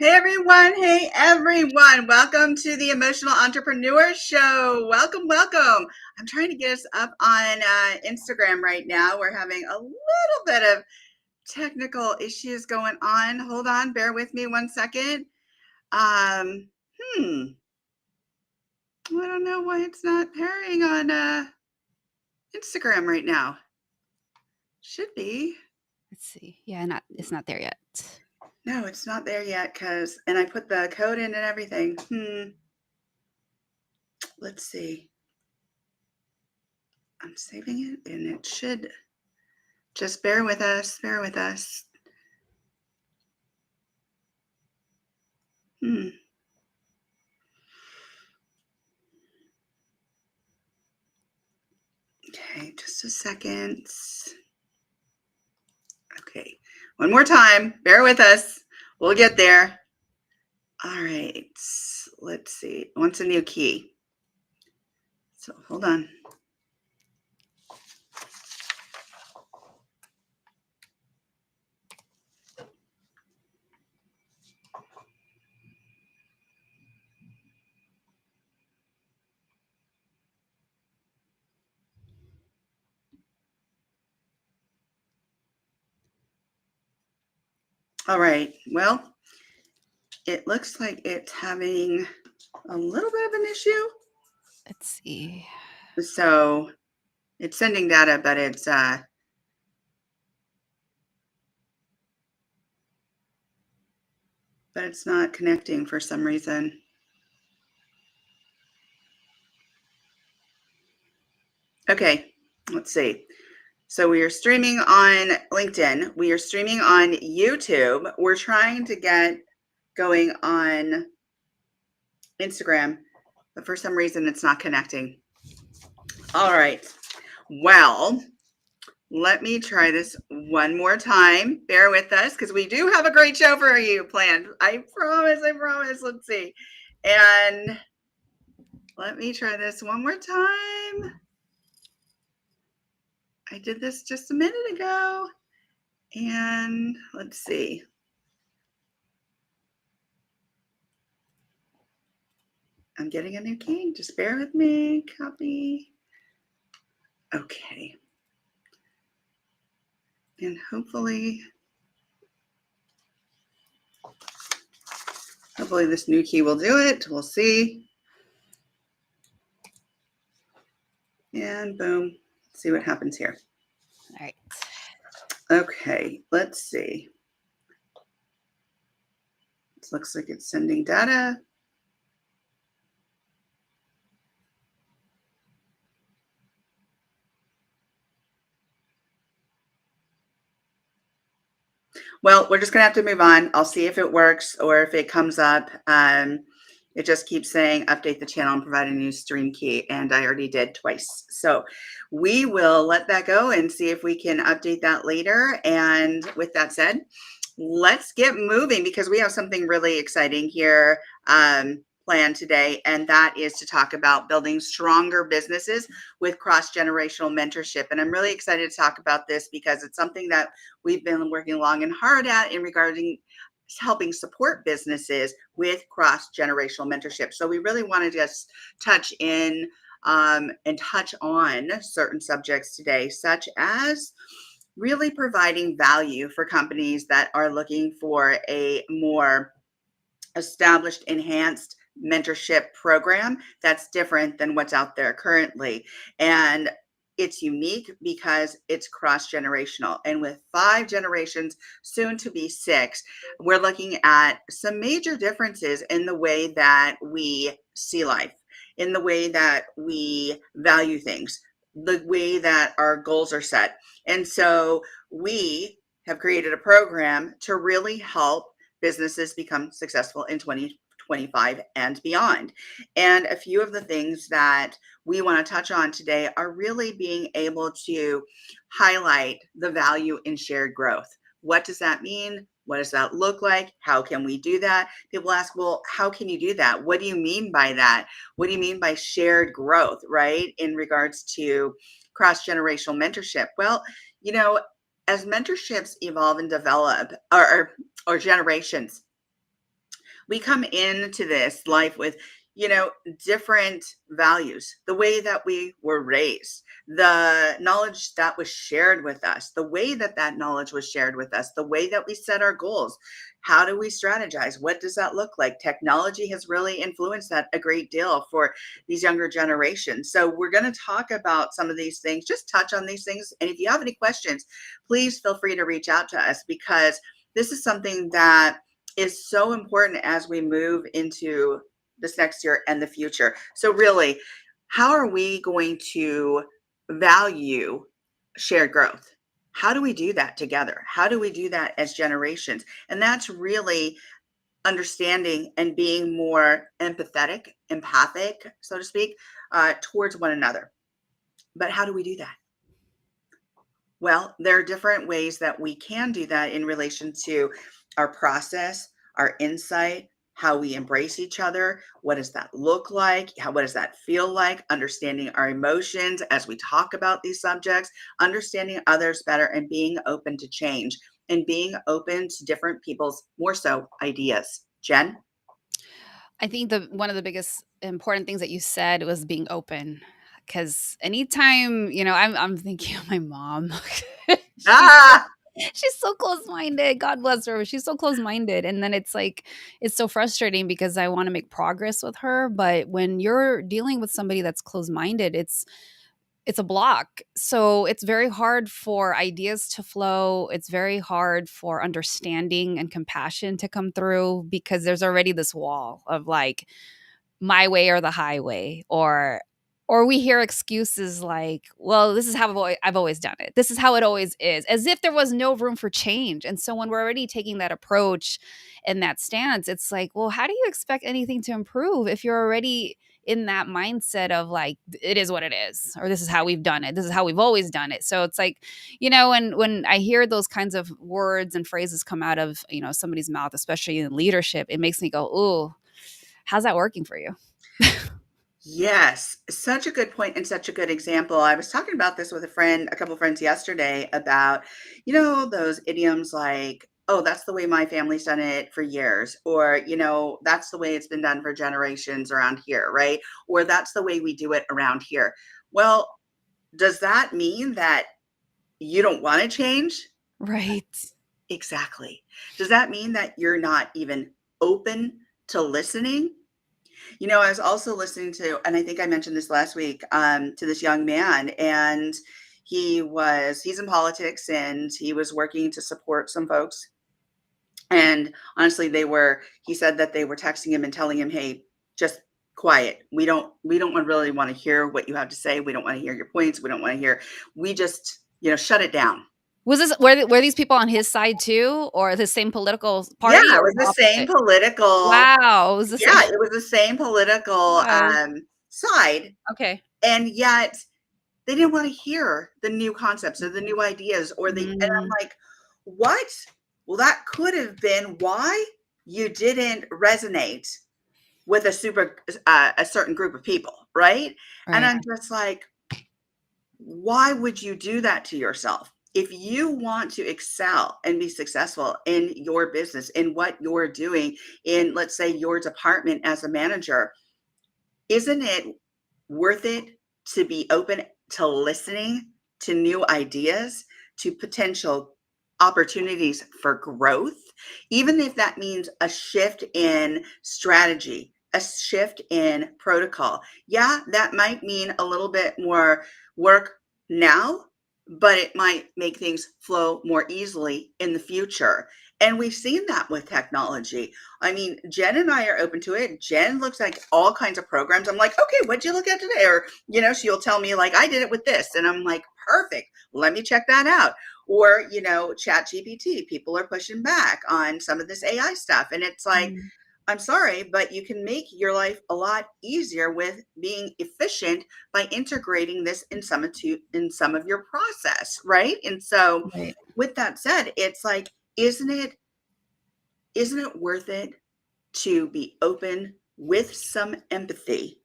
Hey everyone, welcome to the Emotional Entrepreneur Show. Welcome, welcome. I'm trying to get us up on Instagram right now. We're having a little bit of technical issues going on. Hold on, bear with me one second. Um, I don't know why it's not pairing on Instagram right now. Should be. Let's see. Yeah, it's not there yet. No, it's not there yet and I put the code in and everything. Let's see. I'm saving it and it should. Just bear with us, bear with us. Okay, just a second. Okay, one more time, bear with us. We'll get there. All right, let's see. What's a new key? So hold on. All right, well, it looks like it's having a little bit of an issue. Let's see. So it's sending data, but it's not connecting for some reason. Okay, let's see. So we are streaming on LinkedIn. We are streaming on YouTube. We're trying to get going on Instagram, but for some reason it's not connecting. All right. Well, let me try this one more time. Bear with us because we do have a great show for you planned. I promise. Let's see. And let me try this one more time. I did this just a minute ago. And let's see. I'm getting a new key. Just bear with me. Copy. Okay. And hopefully this new key will do it. We'll see. And boom. See what happens here. All right. Okay, let's see. It looks like it's sending data. Well, we're just going to have to move on. I'll see if it works or if it comes up. It just keeps saying update the channel and provide a new stream key, and I already did twice. So we will let that go and see if we can update that later. And with that said, let's get moving because we have something really exciting here planned today, and that is to talk about building stronger businesses with cross-generational mentorship. And I'm really excited to talk about this because it's something that we've been working long and hard at in regarding helping support businesses with cross-generational mentorship. So we really want to just touch in and touch on certain subjects today, such as really providing value for companies that are looking for a more established, enhanced mentorship program that's different than what's out there currently. And it's unique because it's cross-generational. And with 5 generations, soon to be 6, we're looking at some major differences in the way that we see life, in the way that we value things, the way that our goals are set. And so we have created a program to really help businesses become successful in 2025 and beyond. And a few of the things that we want to touch on today are really being able to highlight the value in shared growth. What does that mean? What does that look like? How can we do that? People ask, well, how can you do that? What do you mean by that? What do you mean by shared growth, right? In regards to cross-generational mentorship. Well, as mentorships evolve and develop, or generations We come into this life with, different values, the way that we were raised, the knowledge that was shared with us, the way that that knowledge was shared with us, the way that we set our goals. How do we strategize? What does that look like? Technology has really influenced that a great deal for these younger generations. So we're going to talk about some of these things, just touch on these things. And if you have any questions, please feel free to reach out to us, because this is something that is so important as we move into this next year and the future. So really, how are we going to value shared growth? How do we do that together? How do we do that as generations? And that's really understanding and being more empathetic, empathic, so to speak, towards one another. But how do we do that? Well, there are different ways that we can do that in relation to our process, our insight, how we embrace each other. What does that look like? What does that feel like? Understanding our emotions as we talk about these subjects, understanding others better, and being open to change and being open to different people's, more so, ideas. Jen? I think the one of the biggest important things that you said was being open. Because anytime, I'm thinking of my mom. she's Ah, she's so close-minded. God bless her. She's so close-minded. And then it's like it's so frustrating because I want to make progress with her. But when you're dealing with somebody that's close-minded, it's a block. So it's very hard for ideas to flow. It's very hard for understanding and compassion to come through because there's already this wall of like my way or the highway, or we hear excuses like, well, this is how I've always done it. This is how it always is, as if there was no room for change. And so when we're already taking that approach and that stance, it's like, well, how do you expect anything to improve if you're already in that mindset of like, it is what it is, or this is how we've done it. This is how we've always done it. So it's like, when I hear those kinds of words and phrases come out of, somebody's mouth, especially in leadership, it makes me go, ooh, how's that working for you? yes, such a good point and such a good example. I was talking about this with a couple of friends yesterday about, those idioms like, oh, that's the way my family's done it for years, or, that's the way it's been done for generations around here, right? Or that's the way we do it around here. Well, does that mean that you don't want to change? Right. Exactly. Does that mean that you're not even open to listening? I was also listening to, and I think I mentioned this last week, to this young man, and he's in politics, and he was working to support some folks. And honestly, he said that they were texting him and telling him, hey, just quiet. We don't really want to hear what you have to say. We don't want to hear your points. We don't want to hear, we just, shut it down. Was this were these people on his side too, or the same political Yeah, party, it or was the the same opposite? political, Wow, it was the yeah, same. it was the same political Wow. side. Okay. And yet they didn't want to hear the new concepts or the new ideas and I'm Mm, like, what? Well, that could have been why you didn't resonate with a certain group of people, right? And right. I'm just like, why would you do that to yourself? If you want to excel and be successful in your business, in what you're doing, in, let's say, your department as a manager, isn't it worth it to be open to listening to new ideas, to potential opportunities for growth, even if that means a shift in strategy, a shift in protocol? Yeah, that might mean a little bit more work now, but it might make things flow more easily in the future. And we've seen that with technology. I mean, Jen and I are open to it. Jen looks like all kinds of programs. I'm like, okay, what'd you look at today? Or, she'll tell me like, I did it with this. And I'm like, perfect. Let me check that out. Or, Chat GPT, people are pushing back on some of this AI stuff. And it's like, Mm, I'm sorry, but you can make your life a lot easier with being efficient by integrating this in some of your process, right? And so right. with that said, it's like, isn't it worth it to be open with some empathy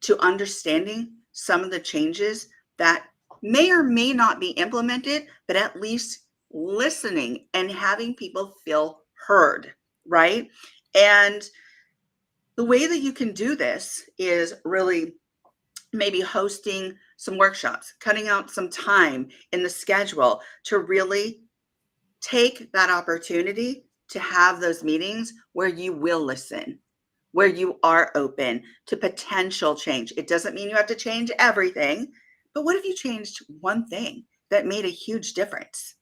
to understanding some of the changes that may or may not be implemented, but at least listening and having people feel heard, right? And the way that you can do this is really maybe hosting some workshops, cutting out some time in the schedule to really take that opportunity to have those meetings where you will listen, where you are open to potential change. It doesn't mean you have to change everything, but what if you changed one thing that made a huge difference?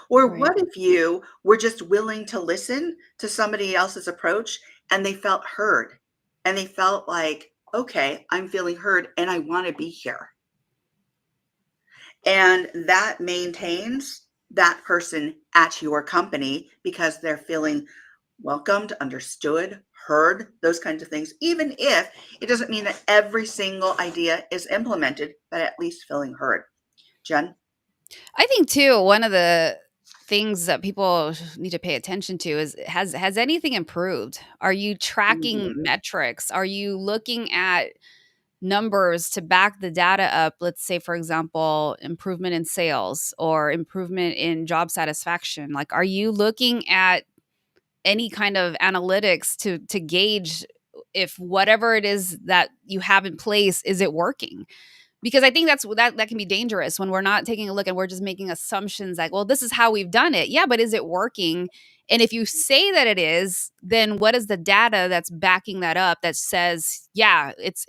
Or Right. what if you were just willing to listen to somebody else's approach and they felt heard and they felt like, okay, I'm feeling heard and I want to be here. And that maintains that person at your company because they're feeling welcomed, understood, heard, those kinds of things, even if it doesn't mean that every single idea is implemented, but at least feeling heard. Jen? I think too, one of the things that people need to pay attention to is has anything improved? Are you tracking Mhm. metrics? Are you looking at numbers to back the data up? Let's say, for example, improvement in sales or improvement in job satisfaction. Like, are you looking at any kind of analytics to gauge if whatever it is that you have in place, is it working? Because I think that can be dangerous when we're not taking a look and we're just making assumptions like, well, this is how we've done it. Yeah, but is it working? And if you say that it is, then what is the data that's backing that up that says, yeah, it's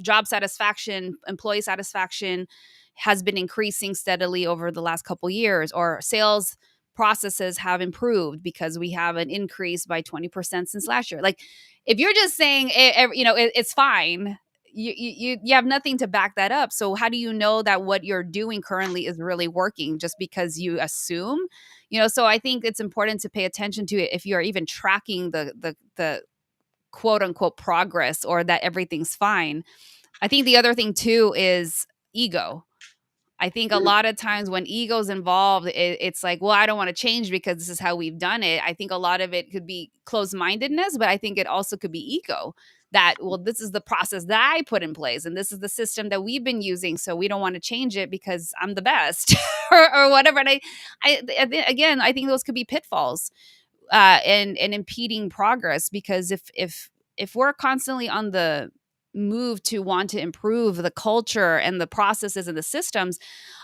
job satisfaction, employee satisfaction has been increasing steadily over the last couple years, or sales processes have improved because we have an increase by 20% since last year. Like, if you're just saying it's fine, you have nothing to back that up. So how do you know that what you're doing currently is really working just because you assume? So I think it's important to pay attention to it if you're even tracking the quote unquote progress or that everything's fine. I think the other thing too is ego. I think a Mm, lot of times when ego's involved, it's like, well, I don't want to change because this is how we've done it. I think a lot of it could be closed mindedness, but I think it also could be ego that, well, this is the process that I put in place and this is the system that we've been using. So we don't want to change it because I'm the best or whatever. And again, I think those could be pitfalls and impeding progress, because if we're constantly on the move to want to improve the culture and the processes and the systems,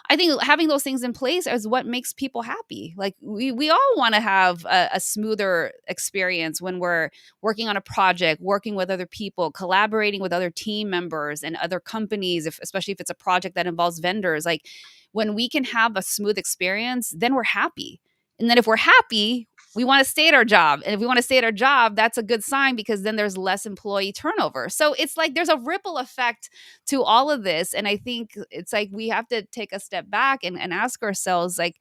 I think having those things in place is what makes people happy. Like, we all want to have a smoother experience when we're working on a project, working with other people, collaborating with other team members and other companies, especially if it's a project that involves vendors. Like, when we can have a smooth experience, then we're happy. And then if we're happy, we want to stay at our job. And if we want to stay at our job, that's a good sign because then there's less employee turnover. So it's like there's a ripple effect to all of this. And I think it's like we have to take a step back and ask ourselves, like,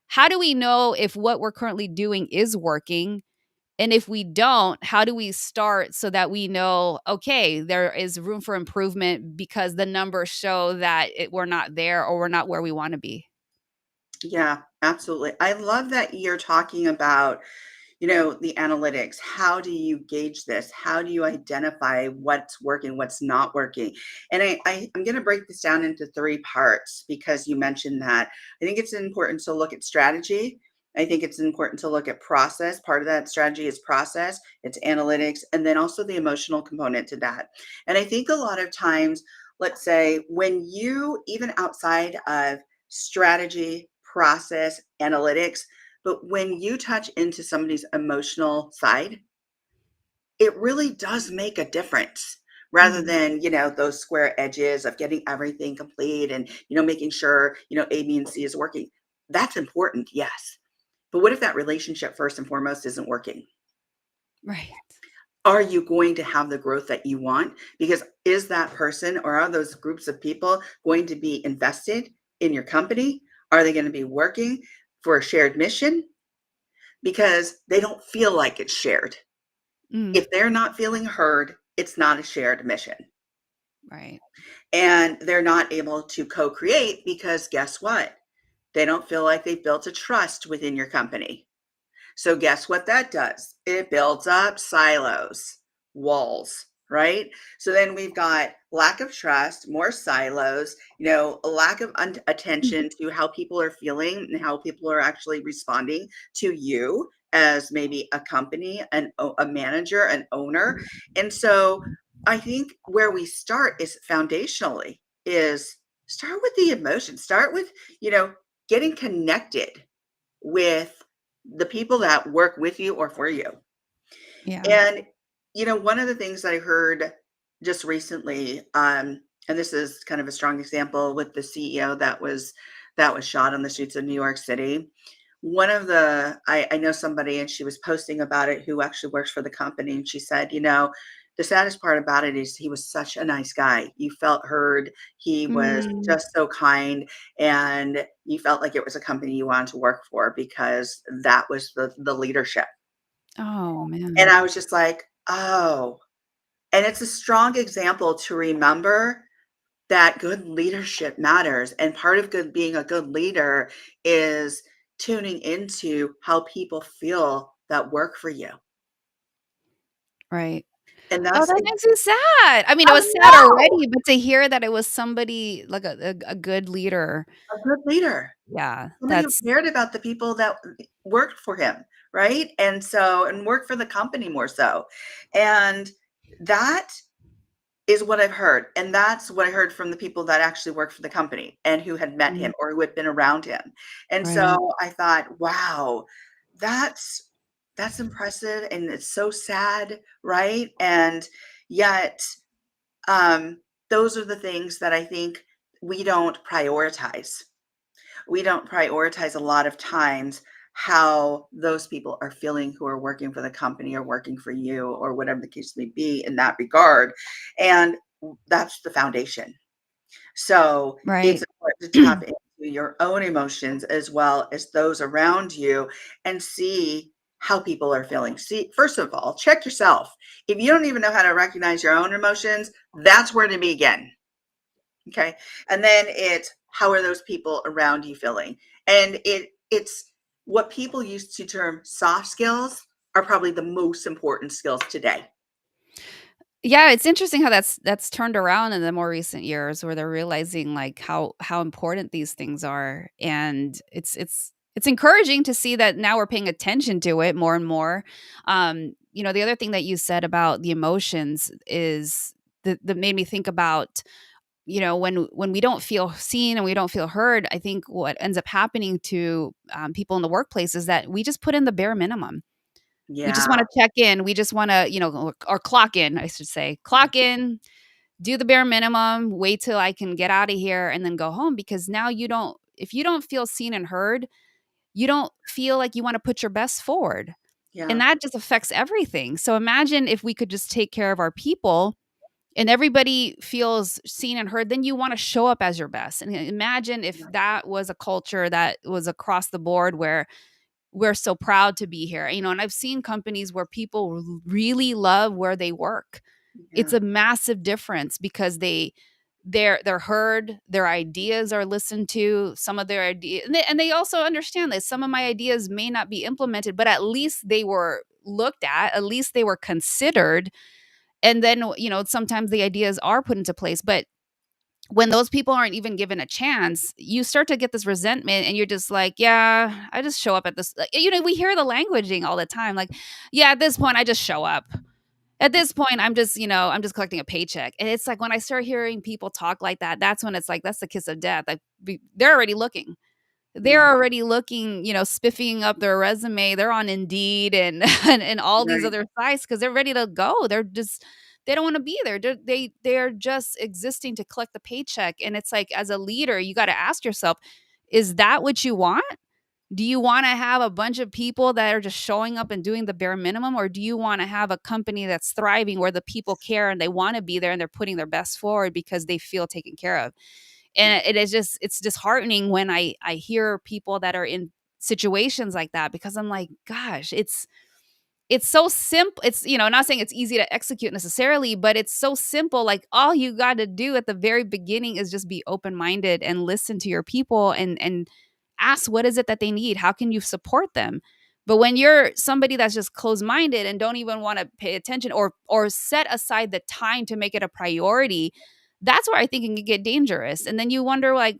how do we know if what we're currently doing is working? And if we don't, how do we start so that we know, okay, there is room for improvement because the numbers show that we're not there or we're not where we want to be? yeah, absolutely. I love that you're talking about, the analytics. How do you gauge this? How do you identify what's working, what's not working? And I'm going to break this down into three parts because you mentioned that. I think it's important to look at strategy. I think it's important to look at process. Part of that strategy is process, it's analytics, and then also the emotional component to that. And I think a lot of times, let's say, when you, even outside of strategy, process, analytics, but when you touch into somebody's emotional side, it really does make a difference rather Mm, than, those square edges of getting everything complete and, making sure, A, B, and C is working. That's important, yes. But what if that relationship first and foremost isn't working? right. Are you going to have the growth that you want? Because is that person or are those groups of people going to be invested in your company? Are they going to be working for a shared mission? Because they don't feel like it's shared. Mm, If they're not feeling heard, it's not a shared mission. right. And they're not able to co create because guess what? They don't feel like they've built a trust within your company. So, guess what that does? It builds up silos, walls, right? So then we've got lack of trust, more silos, a lack of attention to how people are feeling and how people are actually responding to you as maybe a company, a manager, an owner. And so I think where we start is foundationally is start with the emotion, start with, you know, getting connected with the people that work with you or for you. Yeah. And, one of the things I heard just recently, and this is kind of a strong example with the CEO that was shot on the streets of New York City. One of I know somebody and she was posting about it who actually works for the company. And she said, the saddest part about it is he was such a nice guy. You felt heard. He was Mm. just so kind. And you felt like it was a company you wanted to work for because that was the leadership. Oh, And man. I was just like, "Oh." And it's a strong example to remember that good leadership matters, and part of being a good leader is tuning into how people feel that work for you. Right. And Oh, that's that makes me sad. I mean, it I was sad know, already, but to hear that it was somebody like a good leader, a good leader. yeah, Somebody who that's cared about the people that worked for him, right? And worked for the company more so. And that is what I've heard, and that's what I heard from the people that actually worked for the company and who had met mm, him or who had been around him. And right. so I thought, "Wow, that's that's impressive and it's so sad," right? And yet, um, those are the things that I think we don't prioritize. We don't prioritize a lot of times how those people are feeling who are working for the company or working for you or whatever the case may be in that regard. And that's the foundation. So it's Right. important to tap into your own emotions as well as those around you and see how people are feeling. See, first of all, check yourself. If you don't even know how to recognize your own emotions, that's where to begin. Okay. And then it's how are those people around you feeling? And it's what people used to term soft skills are probably the most important skills today. Yeah, it's interesting how that's turned around in the more recent years where they're realizing, like, how important these things are, and it's encouraging to see that now we're paying attention to it more and more. The other thing that you said about the emotions is that made me think about, when we don't feel seen and we don't feel heard, I think what ends up happening to, people in the workplace is that we just put in the bare minimum. We just Yeah. wanna check in. We just wanna, or clock in, I should say. Clock in, do the bare minimum, wait till I can get out of here, and then go home because now you don't if you don't feel seen and heard, you don't feel like you wanna put your best forward, and Yeah. that just affects everything. So imagine if we could just take care of our people and everybody feels seen and heard, then you wanna show up as your best, and imagine if Yeah. that was a culture that was across the board where we're so proud to be here, and I've seen companies where people really love where they work. It's Yeah. a massive difference because they're heard, their ideas are listened to, some of their ideas, and they also understand that some of my ideas may not be implemented, but at least they were looked at least they were considered, and then, sometimes the ideas are put into place, but when those people aren't even given a chance, you start to get this resentment and you're just like, yeah, I just show up at this. We hear the languaging all the time. Like, yeah, at this point, I just show up. At this point, I'm just collecting a paycheck. And it's like when I start hearing people talk like that, that's when it's like, that's the kiss of death. Like, they're already looking. They're Yeah. already looking, spiffing up their resume. They're on Indeed and and all these Right. other sites because they're ready to go. They don't want to be there. They're just existing to collect the paycheck. And it's like, as a leader, you got to ask yourself, is that what you want? Do you want to have a bunch of people that are just showing up and doing the bare minimum? Or do you want to have a company that's thriving where the people care and they want to be there and they're putting their best forward because they feel taken care of? And it's disheartening when I hear people that are in situations like that because I'm like, gosh, it's so simple. It's, not saying it's easy to execute necessarily, but it's so simple. Like, all you got to do at the very beginning is just be open-minded and listen to your people and ask what is it that they need? How can you support them? But when you're somebody that's just closed-minded and don't even want to pay attention or set aside the time to make it a priority, that's where I think it can get dangerous. And then you wonder like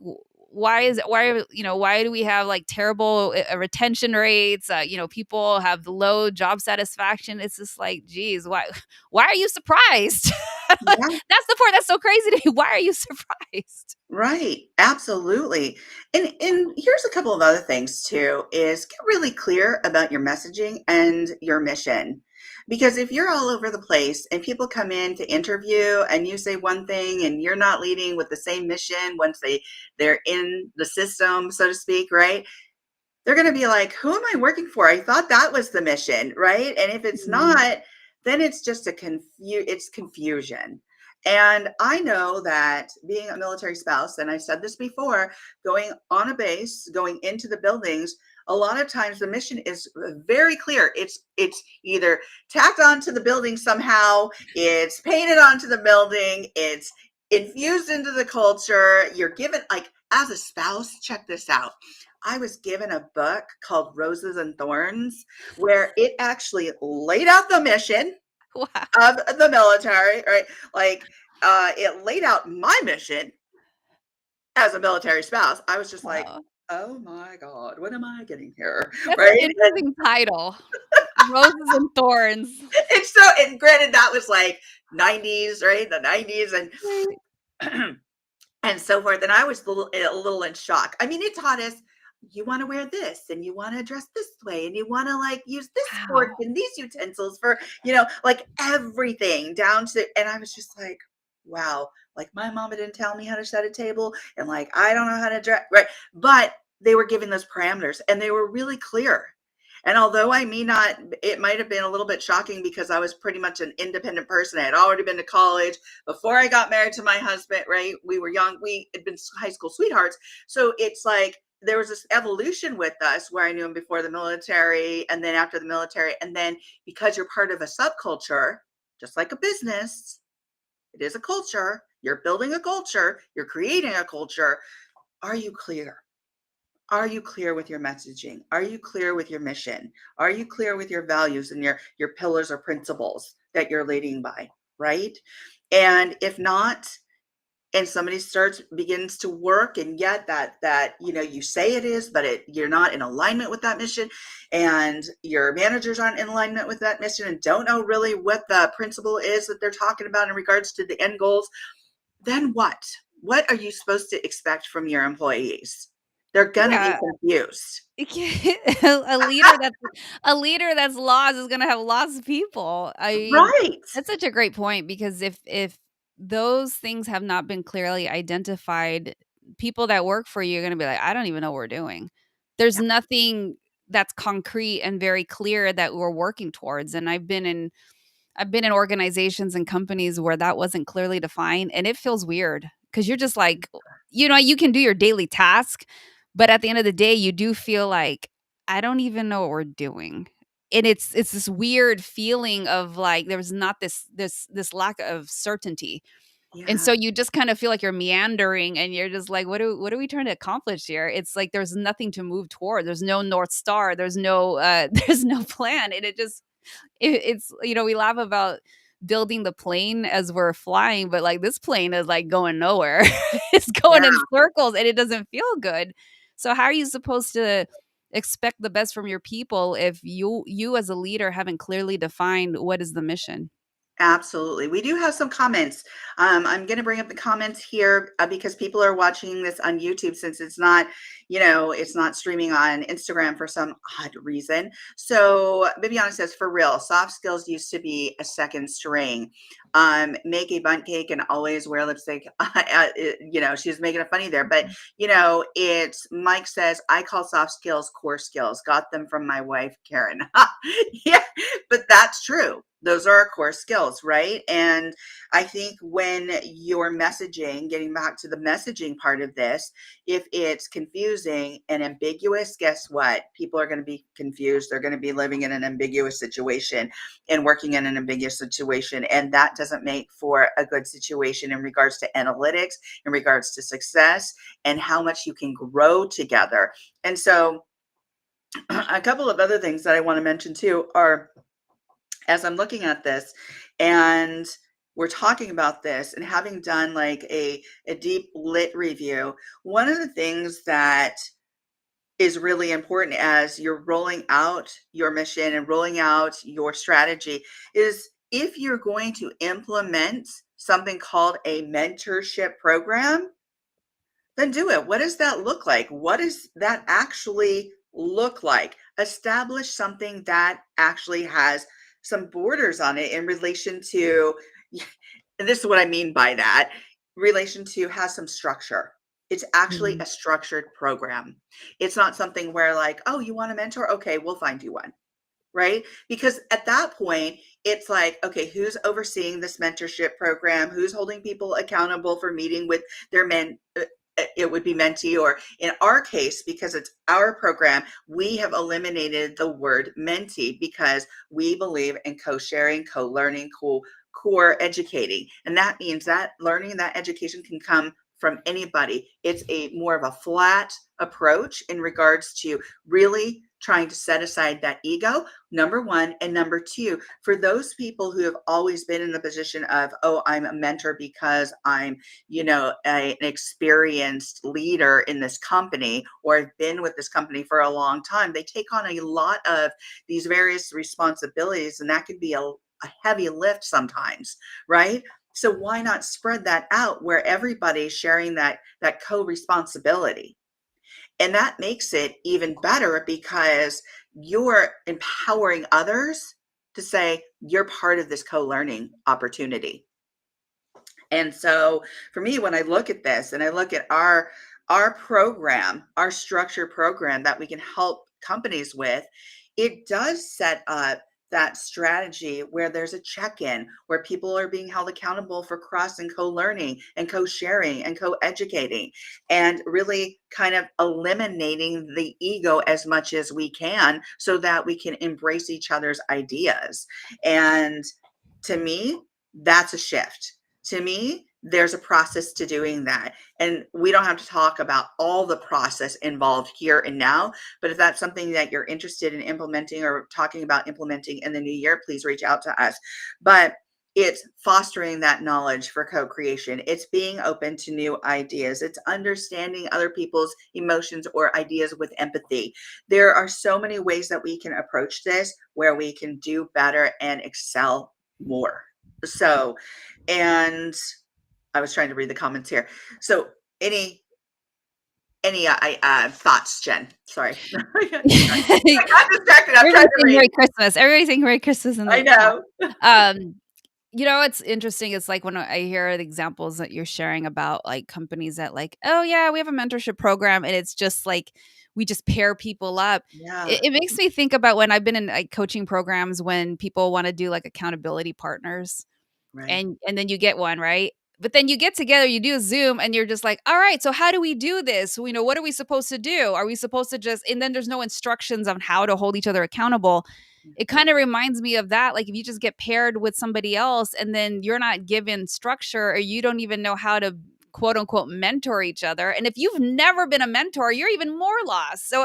why do we have like terrible retention rates? People have low job satisfaction. It's just like, geez, why are you surprised? Yeah. That's the part that's so crazy to me. Why are you surprised? Right. Absolutely. And here's a couple of other things too is get really clear about your messaging and your mission. Because if you're all over the place and people come in to interview and you say one thing and you're not leading with the same mission once they're in the system, so to speak, right? They're going to be like, who am I working for? I thought that was the mission, right? And if it's Mhm. not, then it's just it's confusion. And I know that being a military spouse, and I've said this before, going on a base, going into the buildings, a lot of times the mission is very clear. It's either tacked onto the building somehow, it's painted onto the building, it's infused into the culture. You're given, like, as a spouse, check this out. I was given a book called Roses and Thorns, where it actually laid out the mission Wow. of the military, right? Like, it laid out my mission as a military spouse. I was just like, Wow. oh my God, what am I getting here? That's an Right. interesting title. Roses and Thorns. And so, and granted, that was like 90s, right? The 90s. Right. And so forth. And I was a little in shock. I mean, it taught us you want to wear this and you want to dress this way and you want to like use this fork Wow. and these utensils for, like everything down to, and I was just like, wow, like my mama didn't tell me how to set a table and like I don't know how to dress, right? But they were giving those parameters and they were really clear. And although I may not, it might have been a little bit shocking because I was pretty much an independent person. I had already been to college before I got married to my husband, right? We were young. We had been high school sweethearts. So it's like there was this evolution with us where I knew him before the military and then after the military. And then because you're part of a subculture, just like a business, it is a culture. You're building a culture, you're creating a culture. Are you clear? Are you clear with your messaging? Are you clear with your mission? Are you clear with your values and your pillars or principles that you're leading by, right? And if not, and somebody begins to work and yet that you say it is, but you're not in alignment with that mission, and your managers aren't in alignment with that mission and don't know really what the principle is that they're talking about in regards to the end goals, then what are you supposed to expect from your employees? They're gonna be Yeah. confused. A leader that's lost is gonna have lost people. I mean, Right. that's such a great point because if those things have not been clearly identified, people that work for you are gonna be like, "I don't even know what we're doing." There's Yeah. nothing that's concrete and very clear that we're working towards, and I've been in organizations and companies where that wasn't clearly defined, and it feels weird because you're just like, you can do your daily task, but at the end of the day, you do feel like, I don't even know what we're doing. And it's this weird feeling of like there's not this lack of certainty. And Yeah. so you just kind of feel like you're meandering and you're just like, what are we trying to accomplish here? It's like there's nothing to move toward. There's no North Star. There's no there's no plan. And it's we laugh about building the plane as we're flying, but like this plane is like going nowhere. It's going in Yeah. circles and it doesn't feel good. So how are you supposed to expect the best from your people if you as a leader haven't clearly defined what is the mission? Absolutely. We do have some comments. I'm going to bring up the comments here because people are watching this on YouTube since it's not streaming on Instagram for some odd reason. So Bibiana says, for real, soft skills used to be a second string. Make a bunt cake and always wear lipstick. She was making it funny there, but it's Mike says, I call soft skills core skills. Got them from my wife, Karen. Yeah, but that's true. Those are our core skills, right? And I think when you're messaging, getting back to the messaging part of this, if it's confusing and ambiguous, guess what? People are going to be confused. They're going to be living in an ambiguous situation and working in an ambiguous situation. And that doesn't make for a good situation in regards to analytics, in regards to success, and how much you can grow together. And so, A couple of other things that I want to mention too are, as I'm looking at this and we're talking about this and having done like a deep lit review, one of the things that is really important as you're rolling out your mission and rolling out your strategy is if you're going to implement something called a mentorship program, then do it. What does that look like? What does that actually look like? Establish something that actually has some borders on it in relation to, and this is what I mean by that, relation to has some structure. It's actually Mhm. a structured program. It's not something where like, oh, you want a mentor? Okay, we'll find you one, right? Because at that point, it's like, okay, who's overseeing this mentorship program? Who's holding people accountable for meeting with their it would be mentee, or in our case, because it's our program, we have eliminated the word mentee because we believe in co-sharing, co-learning, core educating. And that means that learning, that education can come from anybody. It's a more of a flat approach in regards to really trying to set aside that ego, number one. And number two, for those people who have always been in the position of, oh, I'm a mentor because I'm, an experienced leader in this company, or I've been with this company for a long time, they take on a lot of these various responsibilities, and that could be a heavy lift sometimes, right? So why not spread that out where everybody's sharing that co-responsibility? And that makes it even better because you're empowering others to say you're part of this co-learning opportunity. And so for me, when I look at this and I look at our program, our structure program that we can help companies with, it does set up that strategy where there's a check-in, where people are being held accountable for cross and co-learning and co-sharing and co-educating, and really kind of eliminating the ego as much as we can so that we can embrace each other's ideas. And to me, that's a shift. To me, there's a process to doing that. And we don't have to talk about all the process involved here and now. But if that's something that you're interested in implementing or talking about implementing in the new year, please reach out to us. But it's fostering that knowledge for co-creation. It's being open to new ideas. It's understanding other people's emotions or ideas with empathy. There are so many ways that we can approach this where we can do better and excel more. So, and I was trying to read the comments here. So, any thoughts, Jen? Sorry, I got distracted. I'm trying Everybody to saying read. Merry Christmas. Everybody saying Merry Christmas in I the chat. know. Um, it's interesting. It's like when I hear the examples that you're sharing about like companies that like, oh yeah, we have a mentorship program, and it's just like we just pair people up. It, Yeah. it makes me think about when I've been in like coaching programs when people want to do like accountability partners, Right. and then you get one, right? But then you get together, you do a Zoom, and you're just like, all right, so how do we do this? What are we supposed to do? Are we supposed to just, and then there's no instructions on how to hold each other accountable. It kind of reminds me of that. Like if you just get paired with somebody else and then you're not given structure, or you don't even know how to quote unquote mentor each other. And if you've never been a mentor, you're even more lost. So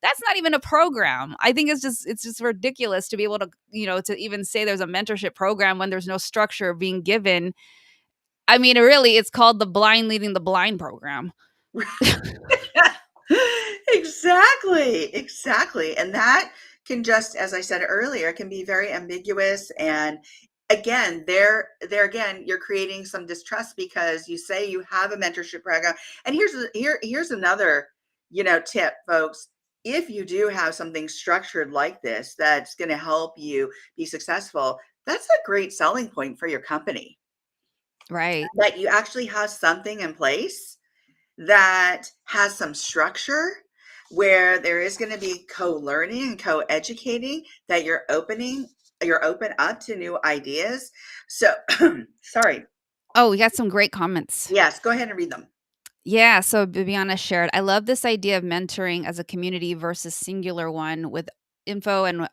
that's not even a program. I think it's just ridiculous to be able to, to even say there's a mentorship program when there's no structure being given. I mean, really, it's called the blind leading the blind program. Exactly, exactly. And that can just, as I said earlier, can be very ambiguous. And again, there again, you're creating some distrust because you say you have a mentorship program. And here's another, tip, folks. If you do have something structured like this that's going to help you be successful, that's a great selling point for your company. Right. That you actually have something in place that has some structure where there is going to be co-learning and co-educating, that you're open up to new ideas. So sorry. Oh, we got some great comments. Yes, go ahead and read them. Yeah. So Bibiana shared, I love this idea of mentoring as a community versus singular one with info and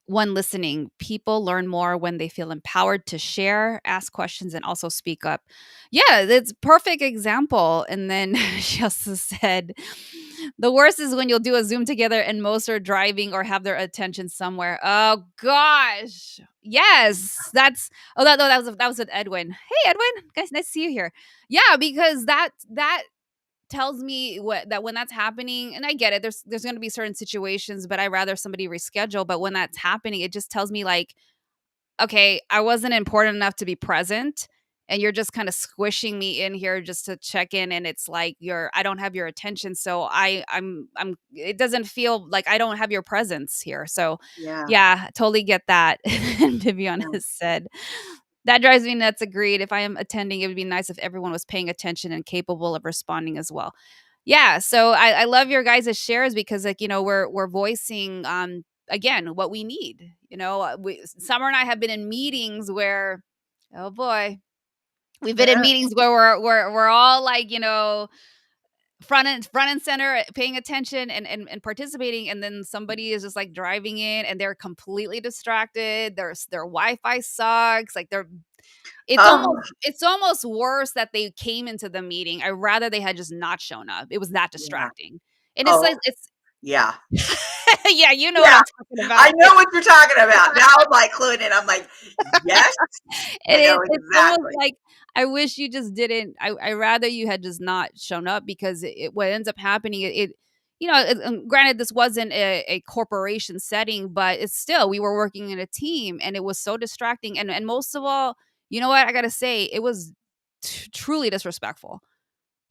one listening. People learn more when they feel empowered to share, ask questions, and also speak up. Yeah, that's perfect example. And then she also said, The worst is when you'll do a Zoom together and most are driving or have their attention somewhere. Oh gosh. Yes. That's oh that, no, that was with Edwin. Hey Edwin. Guys, nice to see you here. Yeah, because that tells me that when that's happening, and I get it, there's going to be certain situations, but I rather somebody reschedule. But when that's happening, it just tells me like, okay, I wasn't important enough to be present, and you're just kind of squishing me in here just to check in, and it's like I don't have your attention, so I'm it doesn't feel like I don't have your presence here. So Yeah. yeah, totally get that. And Vivian Yeah. has said that drives me nuts. Agreed. If I am attending, it would be nice if everyone was paying attention and capable of responding as well. Yeah. So I love your guys' shares because like, we're voicing again what we need. Summer and I have been in meetings where, oh boy, we've been in Yeah. meetings where we're all like, front and center paying attention and participating, and then somebody is just like driving in and they're completely distracted. Their Wi-Fi sucks. Like it's Oh, almost worse that they came into the meeting. I rather they had just not shown up. It was that yeah. distracting. And it's like Oh, yeah. yeah, you know what Yeah. I'm talking I about. know what you're talking about. Now I'm like cluing in. I'm like, yes, I know It's almost exactly. like I wish you just didn't. I rather you had just not shown up because what ends up happening granted this wasn't a corporation setting, but it's still we were working in a team and it was so distracting and most of all, you know what I gotta say, it was truly disrespectful.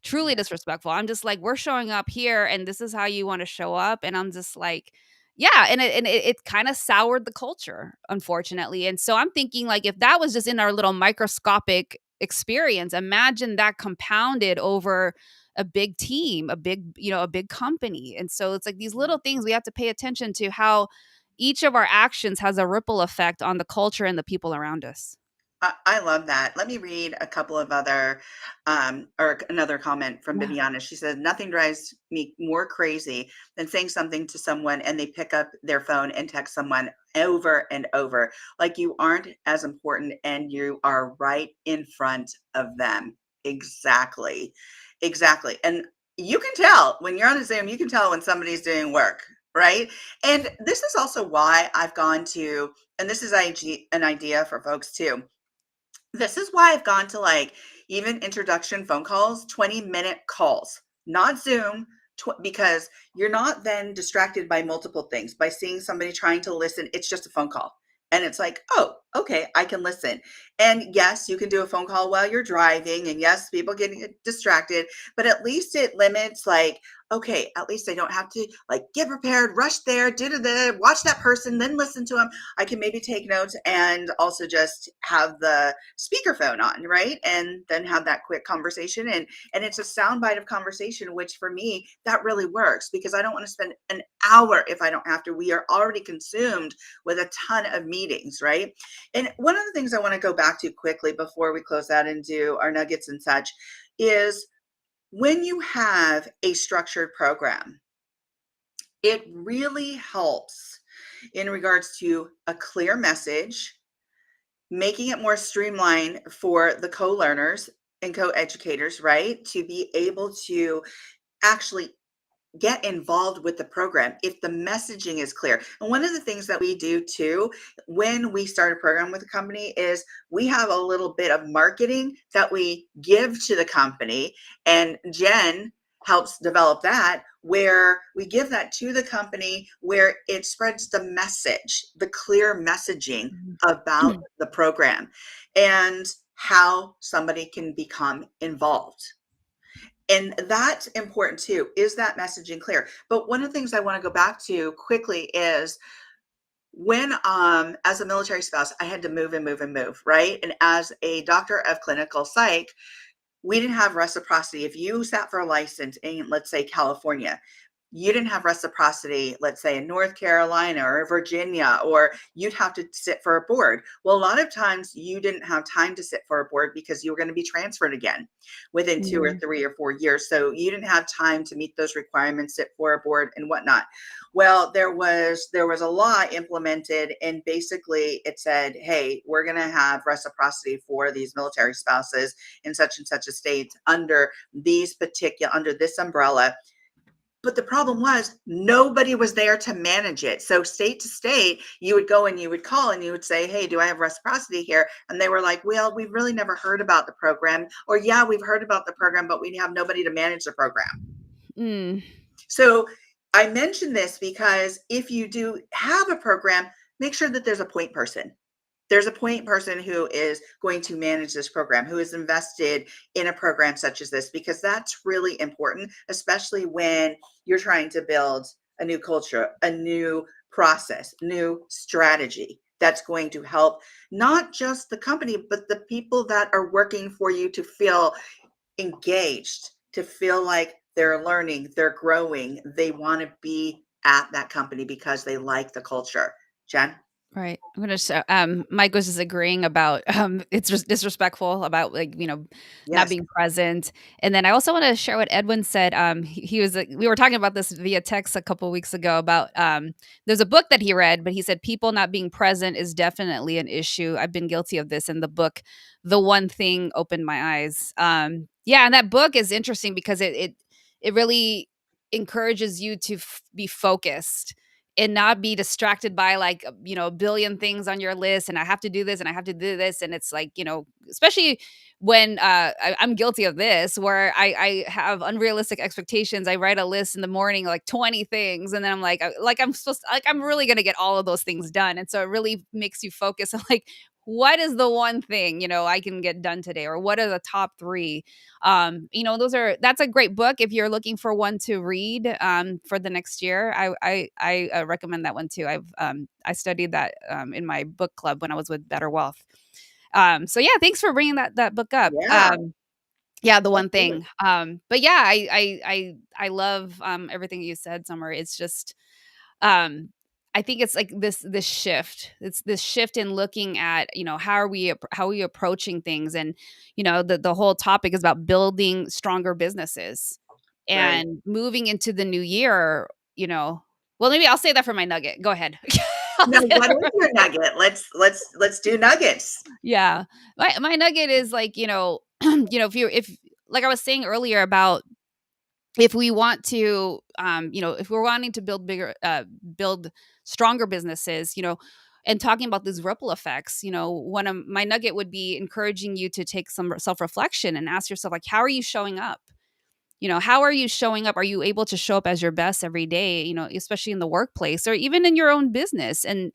Truly Yeah. disrespectful. I'm just like, we're showing up here and this is how you want to show up. And I'm just like, yeah. And it kind of soured the culture, unfortunately. And so I'm thinking, like, if that was just in our little microscopic experience, imagine that compounded over a big team, a big company. And so it's like these little things we have to pay attention to how each of our actions has a ripple effect on the culture and the people around us. I love that. Let me read a couple of other, or another comment from Yeah. Viviana. She said, nothing drives me more crazy than saying something to someone and they pick up their phone and text someone over and over, like you aren't as important and you are right in front of them. Exactly. Exactly. And you can tell when you're on a Zoom, you can tell when somebody's doing work, right? And this is also why I've gone to, and this is an idea for folks too, this is why I've gone to like even introduction phone calls, 20-minute calls, not Zoom, because you're not then distracted by multiple things. By seeing somebody trying to listen, it's just a phone call. And it's like, oh, okay, I can listen. And yes, you can do a phone call while you're driving. And yes, people getting distracted, but at least it limits like, okay, at least I don't have to like get prepared, rush there, watch that person, then listen to them. I can maybe take notes and also just have the speakerphone on, right? And then have that quick conversation. And it's a soundbite of conversation, which for me, that really works because I don't want to spend an hour if I don't have to. We are already consumed with a ton of meetings, right? And one of the things I want to go back to quickly before we close out and do our nuggets and such is when you have a structured program, it really helps in regards to a clear message, making it more streamlined for the co-learners and co-educators, right? To be able to actually get involved with the program if the messaging is clear. And one of the things that we do too, when we start a program with a company, is we have a little bit of marketing that we give to the company. And Jen helps develop that, where we give that to the company, where it spreads the message, the clear messaging about Mhm. the program and how somebody can become involved. And that's important too. Is that messaging clear? But one of the things I want to go back to quickly is when as a military spouse, I had to move and move and move, right? And as a doctor of clinical psych, we didn't have reciprocity. If you sat for a license in, let's say, California, you didn't have reciprocity, let's say in North Carolina or Virginia, or you'd have to sit for a board. Well, a lot of times you didn't have time to sit for a board because you were going to be transferred again within 2 or 3 or 4 years. So you didn't have time to meet those requirements, sit for a board and whatnot. Well, there was a law implemented, and basically it said, hey, we're going to have reciprocity for these military spouses in such and such a state under this umbrella. But the problem was nobody was there to manage it. So state to state, you would go and you would call and you would say, hey, do I have reciprocity here? And they were like, well, we've really never heard about the program. Or yeah, we've heard about the program, but we have nobody to manage the program. Mm. So I mention this because if you do have a program, make sure that there's a point person. There's a point person who is going to manage this program, who is invested in a program such as this, because that's really important, especially when you're trying to build a new culture, a new process, new strategy that's going to help not just the company, but the people that are working for you to feel engaged, to feel like they're learning, they're growing, they want to be at that company because they like the culture. Jen? Right. I'm gonna show Mike was just agreeing about it's just disrespectful about like, not Yes. being present. And then I also want to share what Edwin said. He was we were talking about this via text a couple weeks ago about there's a book that he read, but he said people not being present is definitely an issue. I've been guilty of this, and the book, The One Thing, opened my eyes. Yeah, and that book is interesting because it really encourages you to be focused and not be distracted by like a billion things on your list, and I have to do this and I have to do this, and it's like, especially when I'm guilty of this, where I have unrealistic expectations. I write a list in the morning, like 20 things, and then I'm like I'm supposed to, like I'm really gonna get all of those things done, and so it really makes you focus on like, what is the one thing I can get done today, or what are the top three. That's a great book if you're looking for one to read for the next year. I recommend that one too. I studied that in my book club when I was with Better Wealth. So yeah, thanks for bringing that book up. Yeah, Yeah, The One absolutely. Thing. But yeah, I love everything you said, Summer. It's just um I think it's like this shift. It's this shift in looking at, how are we approaching things, and the whole topic is about building stronger businesses Right. and moving into the new year, well, maybe I'll say that for my nugget. Go ahead. I'll Now, say that what is for- your nugget? Let's do nuggets. yeah. My nugget is like, if like I was saying earlier about, if we want to if we're wanting to build stronger businesses, and talking about these ripple effects, one of my nugget would be encouraging you to take some self-reflection and ask yourself, like, how are you showing up? How are you showing up? Are you able to show up as your best every day, especially in the workplace or even in your own business? And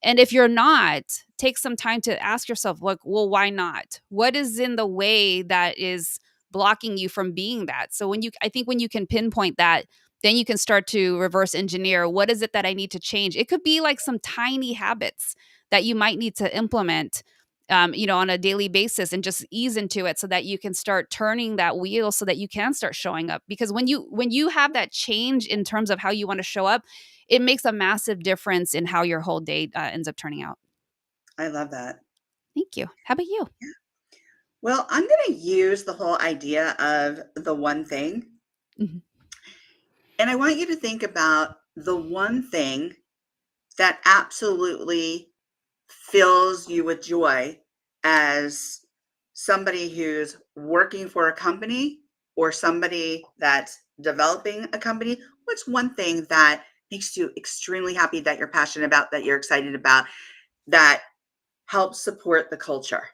if you're not, take some time to ask yourself, like, well, why not? What is in the way that is blocking you from being that? So I think when you can pinpoint that, then you can start to reverse engineer, what is it that I need to change? It could be like some tiny habits that you might need to implement on a daily basis, and just ease into it so that you can start turning that wheel so that you can start showing up. Because when you have that change in terms of how you want to show up, it makes a massive difference in how your whole day ends up turning out. I love that. Thank you. How about you? Well, I'm going to use the whole idea of the one thing. Mhm. And I want you to think about the one thing that absolutely fills you with joy as somebody who's working for a company or somebody that's developing a company. What's one thing that makes you extremely happy, that you're passionate about, that you're excited about, that helps support the culture?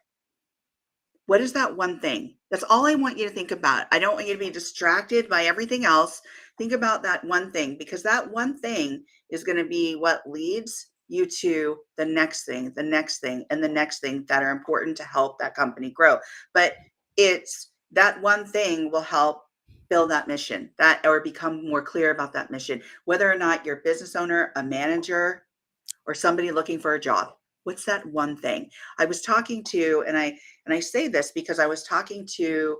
What is that one thing? That's all I want you to think about. I don't want you to be distracted by everything else. Think about that one thing, because that one thing is going to be what leads you to the next thing, the next thing, and the next thing that are important to help that company grow. But it's that one thing will help build that mission, that, or become more clear about that mission, whether or not you're a business owner, a manager, or somebody looking for a job. What's that one thing? I was talking to, and I say this because I was talking to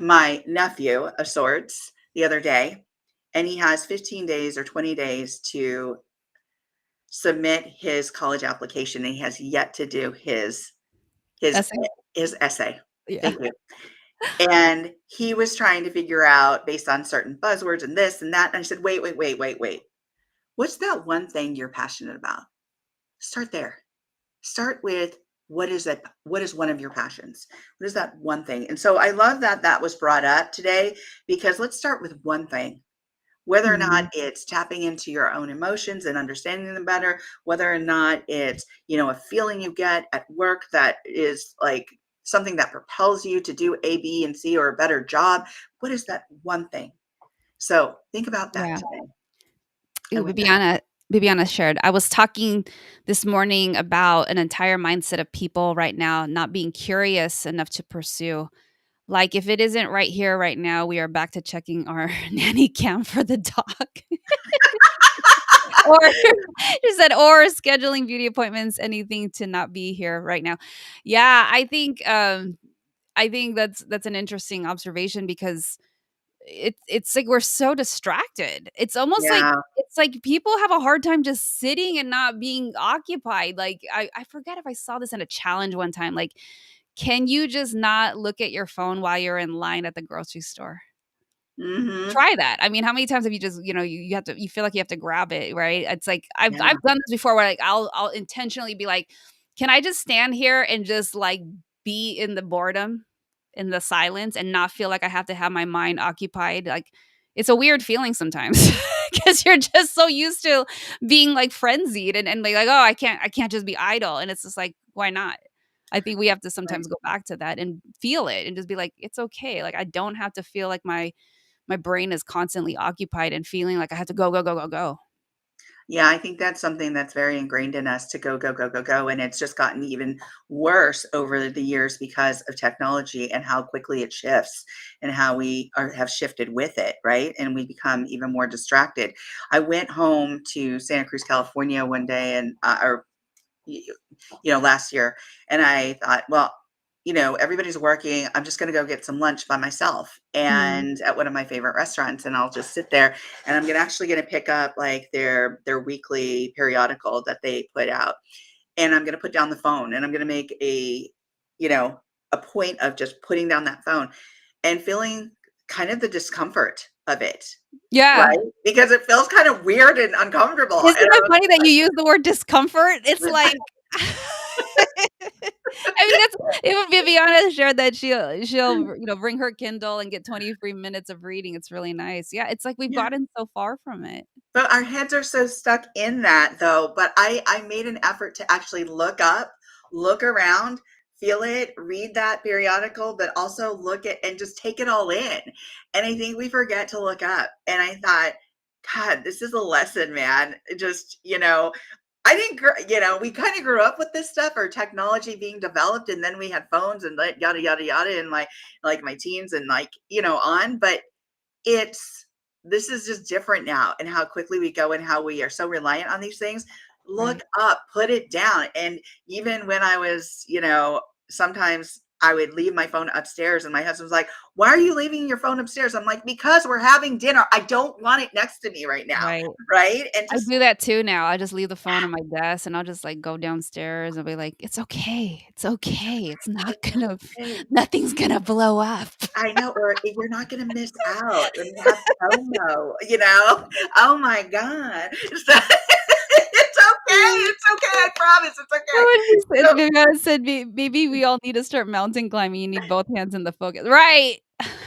my nephew of sorts the other day, and he has 15 days or 20 days to submit his college application, and he has yet to do his Essay? his essay. Yeah. Thank you. And he was trying to figure out based on certain buzzwords and this and that. And I said, wait, wait, wait, wait, wait. What's that one thing you're passionate about? Start there. Start with, what is it? What is one of your passions? What is that one thing? And so I love that that was brought up today, because let's start with one thing. whether or not Mhm. it's tapping into your own emotions and understanding them better, whether or not it's, a feeling you get at work that is like something that propels you to do A, B, and C or a better job. What is that one thing? So think about that Yeah. today. And Ooh, with that, Bibiana shared. I was talking this morning about an entire mindset of people right now not being curious enough to pursue. Like, if it isn't right here, right now, we are back to checking our nanny cam for the dog. Or she said, or scheduling beauty appointments, anything to not be here right now. Yeah, I think that's an interesting observation because it's like we're so distracted. It's almost like yeah. it's like people have a hard time just sitting and not being occupied. Like I forget if I saw this in a challenge one time. Like, can you just not look at your phone while you're in line at the grocery store? Hmm. Try that. I mean, how many times have you just, you have to you feel like you have to grab it, right? It's like Yeah. I've done this before where like I'll intentionally be like, "Can I just stand here and just like be in the boredom, in the silence and not feel like I have to have my mind occupied?" Like it's a weird feeling sometimes because you're just so used to being like frenzied and like, oh, I can't just be idle. And it's just like, why not? I think we have to Right. sometimes go back to that and feel it and just be like, it's okay. Like I don't have to feel like my brain is constantly occupied and feeling like I have to go, go, go, go, go. Yeah, I think that's something that's very ingrained in us to go, go, go, go, go. And it's just gotten even worse over the years because of technology and how quickly it shifts and how have shifted with it, right? And we become even more distracted. I went home to Santa Cruz, California one day and, or last year. And I thought, well, everybody's working. I'm just going to go get some lunch by myself Mm. and at one of my favorite restaurants. And I'll just sit there and I'm actually going to pick up like their weekly periodical that they put out. And I'm going to put down the phone and I'm going to make you know, a point of just putting down that phone and feeling kind of the discomfort of it. Yeah. Right. Because it feels kind of weird and uncomfortable. Isn't And it funny that you use the word discomfort? It's I like I mean, that's even Viviana shared that she'll, bring her Kindle and get 20 free minutes of reading. It's really nice. Yeah, it's like we've yeah. gotten so far from it. But our heads are so stuck in that though. But I made an effort to actually look up, look around, feel it, read that periodical, but also look at and just take it all in. And I think we forget to look up. And I thought, God, this is a lesson, man. Just, I didn't, we kind of grew up with this stuff or technology being developed, and then we had phones and like yada yada yada, and my teens and on. But it's this is just different now and how quickly we go and how we are so reliant on these things. Look Right. up, put it down. And even when I was, sometimes I would leave my phone upstairs and my husband's like, "Why are you leaving your phone upstairs?" I'm like, "Because we're having dinner. I don't want it next to me right now." Right. Right? And I just do that too now. I just leave the phone on my desk and I'll just like go downstairs and be like, "It's okay. It's okay. It's not it's gonna okay. nothing's gonna blow up." I know, or you're not gonna miss out when you have FOMO, you know? Oh my God. So it's okay. It's okay. I promise it's okay. Someone just said So Viviana said maybe we all need to start mountain climbing. You need both hands in the focus. Right.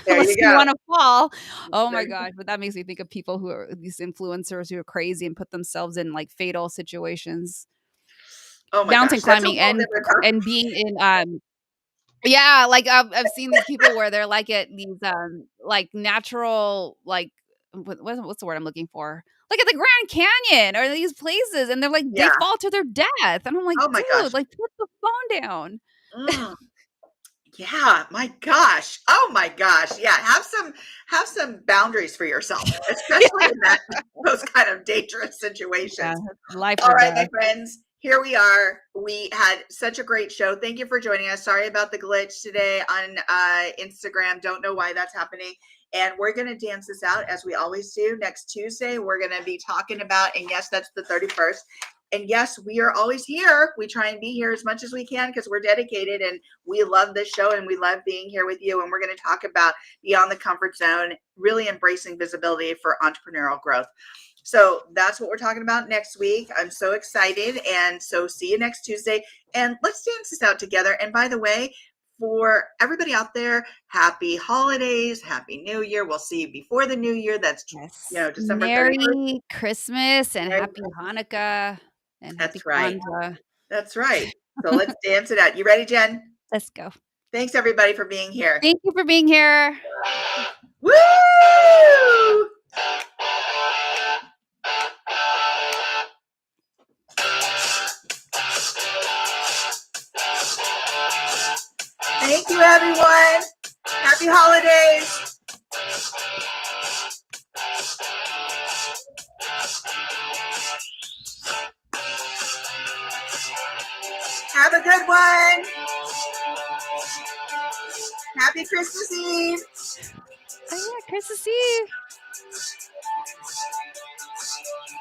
there Unless you you go. wanna fall. Oh There my you go. gosh, but that makes me think of people who are these influencers who are crazy and put themselves in, like, fatal situations. Oh my Mountain gosh, that's a climbing whole different topic. and being in, yeah, like, I've seen these people where they're, like, at these, like, natural, like, what's the word I'm looking for? Like, at the Grand Canyon or these places, and they're like they Yeah. fall to their death, and I'm like, Oh my "Dude, gosh. like, put the phone down." Mm. Yeah, my gosh. Oh my gosh. Yeah, have some boundaries for yourself, especially in that those kind of dangerous Yeah, situations. life All or right, my death. friends, here we are. We had such a great show. Thank you for joining us. Sorry about the glitch today on Instagram. Don't know why that's happening. And we're going to dance this out as we always do. Next Tuesday, we're going to be talking about, and yes, that's the 31st. And yes, we are always here. We try and be here as much as we can because we're dedicated and we love this show and we love being here with you. And we're going to talk about beyond the comfort zone, really embracing visibility for entrepreneurial growth. So that's what we're talking about next week. I'm so excited. And so see you next Tuesday. And let's dance this out together. And by the way, for everybody out there, happy holidays, happy new year. We'll see you before the new year. That's, Yes. December 31st. Merry Christmas and Merry happy Christmas. Hanukkah and happy That's right. Kwanzaa. That's right. So let's dance it out. You ready, Jen? Let's go. Thanks everybody for being here. Thank you for being here. Woo! Thank you, everyone. Happy holidays. Have a good one. Happy Christmas Eve. Oh yeah, Christmas Eve.